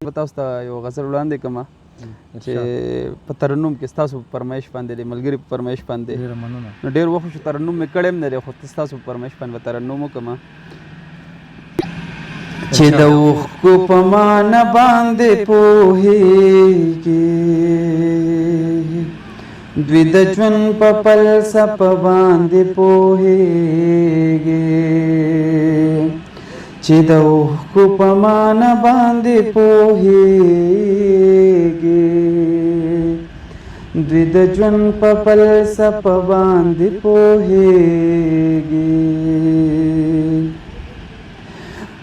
تاسو ته یو غزل وړاندې کړمه چې په ترنم کې ستاسو په فرمایش باندې د ملګري په فرمایش باندې ډېره مننه. نو ډېر وخت شو ترنم مې کړی هم نه دی خو ستاسو په فرمایش باندې به ترنم وکړمه چې د اوښکو په معنی باندې پوهېږي دوی د ژوند په فلسفه باندې پوهېږي چې د اوښکو په معنی باندې پوهېږي دوی د ژوند په فلسفه باندې پوهېږي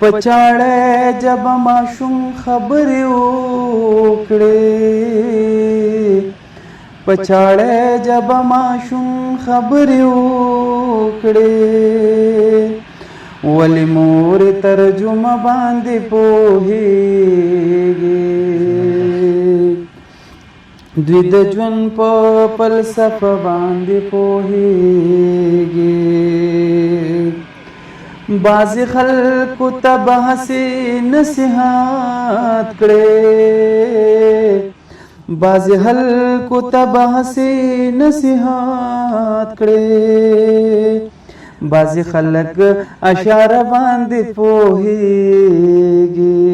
په چاړه جب ماشوم خبرې وکړي په چاړه جب ماشوم خبرې وکړي ولی مور ترجمه باندې پوهېږي دوی د ژوند په فلسفه باندې پوهېږي بعضې خلکو ته به هسې نصیحت کړې بعضې خلکو ته به هسې نصیحت کړې بعضې خلک اشاره باندې پوهېږي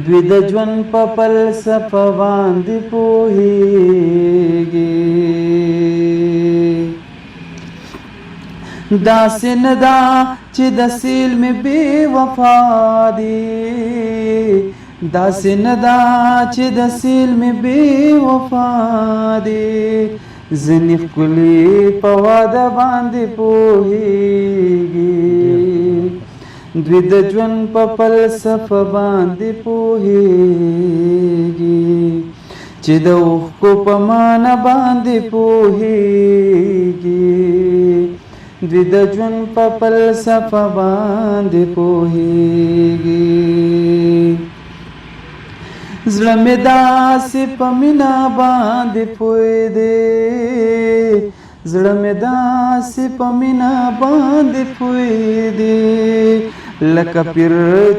دوی د ژوند په فلسفه باندې پوهېږي داسې نه ده چې د سیل مې بې وفا دي داسې نه ده چې د سیل مې بې وفا دي ځینې ښکلي په واده باندې پوهېږي دوی د ژوند په فلسفه باندې پوهېږي چې د اوښکو په معنی باندې پوهېږي دوی د ژوند په فلسفه باندې پوهېږي زړه مې داسې په مینه باندې پوه دی زړه مې داسې په مینه باندې پوه دی لکه پیر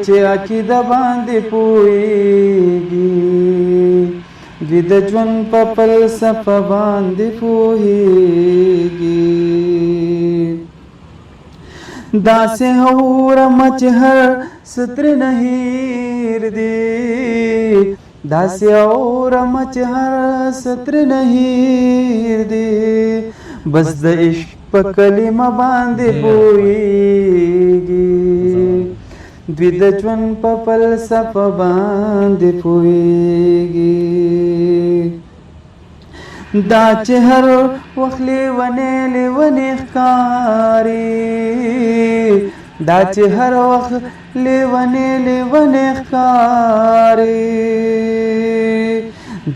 چې عقیده باندې پوهېږي دوی د ژوند په فلسفه باندې پوهېږي داسې اورمه چې هر ستر نه هیر دی داسې اورمه چې هر ستر نه هیر دی بس د عشق په کلمه باندې پوهېږي دوی د ژوند په فلسفه باندې پوهېږي دا چې هر وخت لیونی لیونی ښکاري دا چې هر وخت لیونی لیونی ښکاري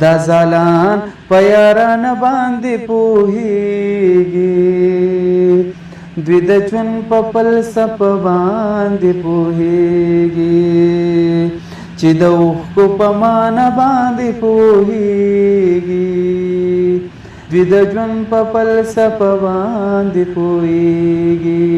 دا ځلان په یارانه باندې پوهېږي دوی د ژوند په فلسفه باندې پوهېږي چې د اوښکو په معنی باندې پوهېږي دوی د ژوند په فلسفه باندې پوهېږي